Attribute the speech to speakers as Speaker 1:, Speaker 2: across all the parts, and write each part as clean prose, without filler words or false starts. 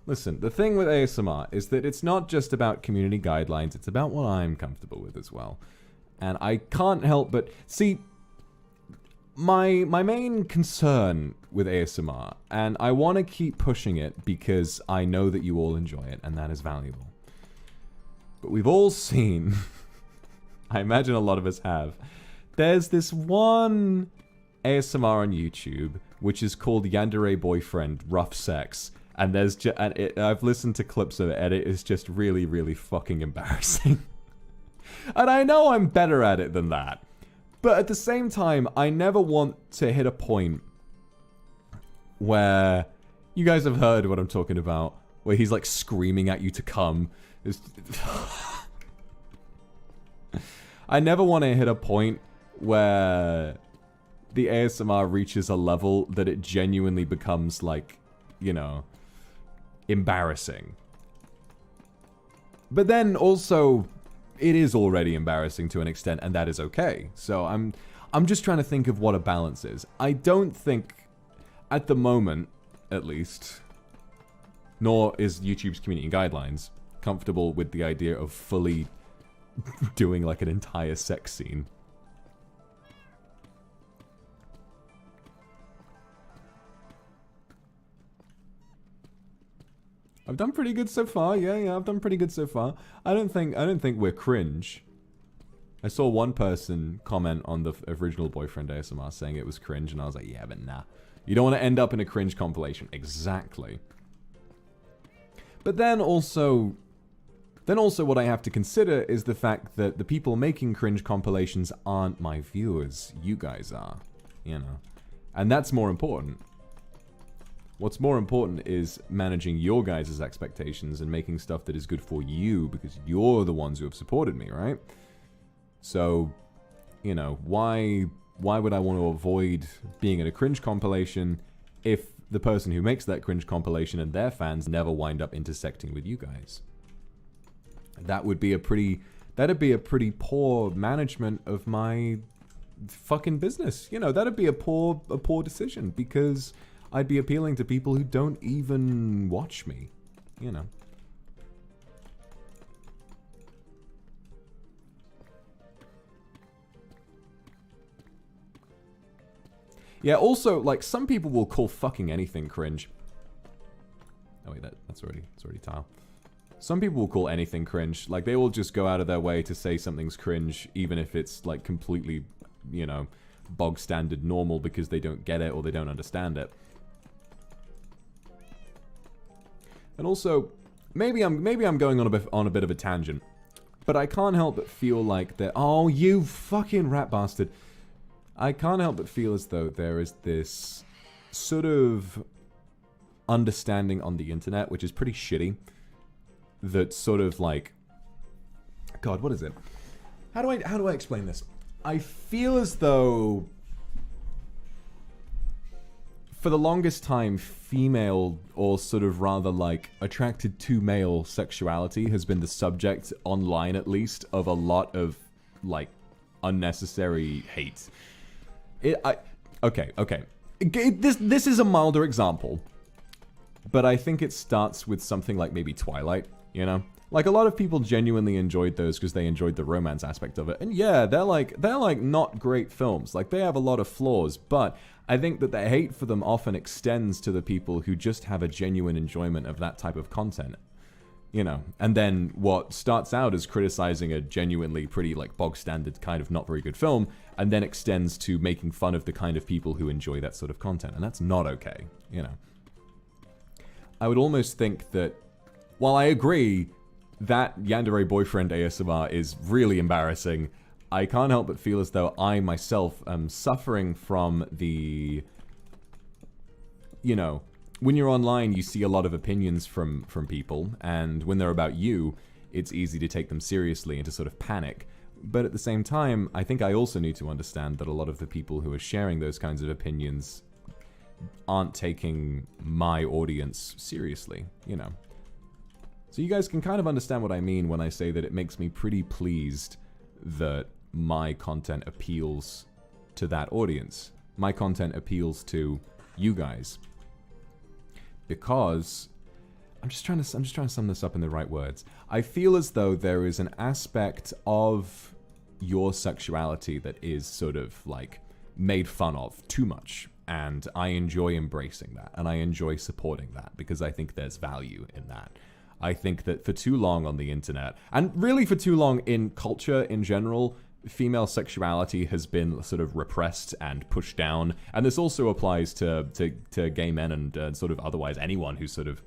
Speaker 1: Listen, the thing with ASMR is that it's not just about community guidelines, it's about what I'm comfortable with as well. And I can't help but... See, my main concern with ASMR, and I want to keep pushing it because I know that you all enjoy it, and that is valuable. But we've all seen, I imagine a lot of us have, there's this one ASMR on YouTube, which is called Yandere Boyfriend Rough Sex. And I've listened to clips of it, and it is just really, really fucking embarrassing. And I know I'm better at it than that. But at the same time, I never want to hit a point where... You guys have heard what I'm talking about. Where he's like screaming at you to come. I never want to hit a point where the ASMR reaches a level that it genuinely becomes like, you know... embarrassing. But then also, it is already embarrassing to an extent, and that is okay. So I'm just trying to think of what a balance is. I don't think, at the moment, at least, nor is YouTube's community guidelines comfortable with the idea of fully doing like an entire sex scene. I've done pretty good so far. Yeah, I've done pretty good so far. I don't think we're cringe. I saw one person comment on the original Boyfriend ASMR saying it was cringe, and I was like, yeah, but nah. You don't want to end up in a cringe compilation. Exactly. But then also what I have to consider is the fact that the people making cringe compilations aren't my viewers. You guys are, you know. And that's more important. What's more important is managing your guys' expectations and making stuff that is good for you, because you're the ones who have supported me, right? So, you know, why would I want to avoid being in a cringe compilation if the person who makes that cringe compilation and their fans never wind up intersecting with you guys? That'd be a pretty poor management of my fucking business. You know, that'd be a poor decision, because I'd be appealing to people who don't even watch me, you know. Yeah, also, like, some people will call fucking anything cringe. Oh wait, it's already tile. Some people will call anything cringe. Like, they will just go out of their way to say something's cringe, even if it's, like, completely, you know, bog standard normal, because they don't get it or they don't understand it. And also, maybe I'm going on a bit of a tangent, but I can't help but feel like that. Oh, you fucking rat bastard! I can't help but feel as though there is this sort of understanding on the internet, which is pretty shitty. That sort of like, God, what is it? How do I explain this? I feel as though, for the longest time, female, or sort of rather like attracted to male sexuality has been the subject, online at least, of a lot of like unnecessary hate. Okay. This is a milder example, but I think it starts with something like maybe Twilight, you know? Like, a lot of people genuinely enjoyed those because they enjoyed the romance aspect of it. And yeah, they're like not great films. Like, they have a lot of flaws, but I think that the hate for them often extends to the people who just have a genuine enjoyment of that type of content. You know, and then what starts out as criticizing a genuinely pretty, like, bog-standard kind of not very good film, and then extends to making fun of the kind of people who enjoy that sort of content, and that's not okay, you know. I would almost think that, while I agree that Yandere Boyfriend ASMR is really embarrassing, I can't help but feel as though I myself am suffering from the, you know, when you're online, you see a lot of opinions from people, and when they're about you, it's easy to take them seriously and to sort of panic. But at the same time, I think I also need to understand that a lot of the people who are sharing those kinds of opinions aren't taking my audience seriously, you know. So you guys can kind of understand what I mean when I say that it makes me pretty pleased that my content appeals to that audience. My content appeals to you guys. Because I'm just trying to sum this up in the right words. I feel as though there is an aspect of your sexuality that is sort of like made fun of too much. And I enjoy embracing that, and I enjoy supporting that because I think there's value in that. I think that for too long on the internet, and really for too long in culture in general, female sexuality has been sort of repressed and pushed down. And this also applies to gay men and sort of otherwise anyone who sort of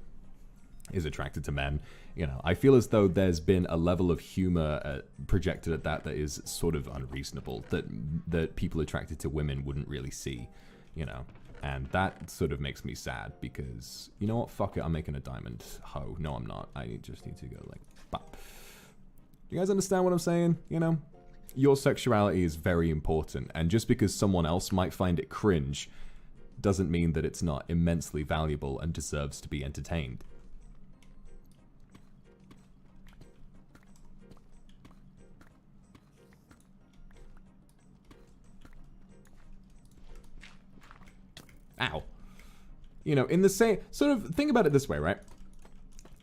Speaker 1: is attracted to men. You know, I feel as though there's been a level of humor projected at that is sort of unreasonable, that people attracted to women wouldn't really see, you know. And that sort of makes me sad because, you know what, fuck it, I'm making a diamond hoe. No, I'm not. I just need to go like, bop. You guys understand what I'm saying? You know? Your sexuality is very important, and just because someone else might find it cringe doesn't mean that it's not immensely valuable and deserves to be entertained. Ow. You know, in the same sort of, think about it this way, right?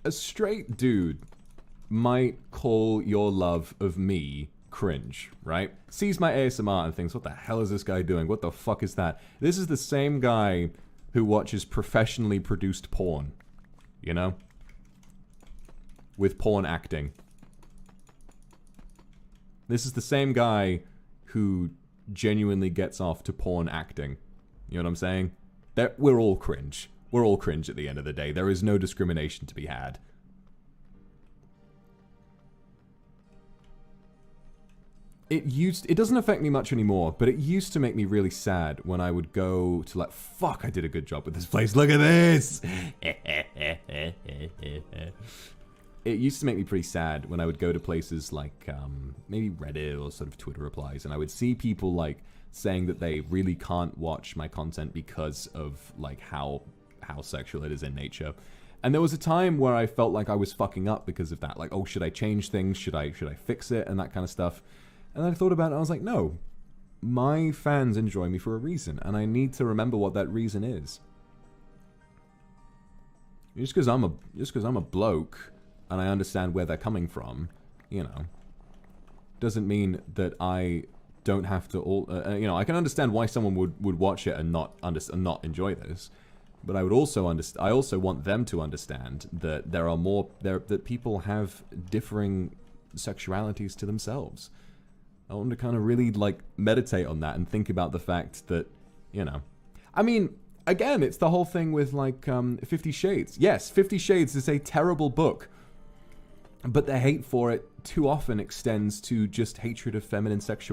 Speaker 1: A straight dude might call your love of me cringe, right? Sees my ASMR and thinks, what the hell is this guy doing? What the fuck is that? This is the same guy who watches professionally produced porn, you know? With porn acting. This is the same guy who genuinely gets off to porn acting. You know what I'm saying? We're all cringe. We're all cringe at the end of the day. There is no discrimination to be had. It doesn't affect me much anymore, but it used to make me really sad when I would go to like, fuck, I did a good job with this place. Look at this! It used to make me pretty sad when I would go to places like maybe Reddit or sort of Twitter replies, and I would see people like saying that they really can't watch my content because of like how sexual it is in nature. And there was a time where I felt like I was fucking up because of that. Like, oh, should I change things? Should I fix it? And that kind of stuff. And I thought about it and I was like, no, my fans enjoy me for a reason, and I need to remember what that reason is. Just because I'm a bloke and I understand where they're coming from, you know, doesn't mean that I don't have to you know, I can understand why someone would watch it and not enjoy this, but I would also I also want them to understand that that people have differing sexualities to themselves. I want to kind of really like meditate on that and think about the fact that, you know, I mean, again, it's the whole thing with like 50 Shades. Yes, 50 Shades is a terrible book, but the hate for it too often extends to just hatred of feminine sexuality.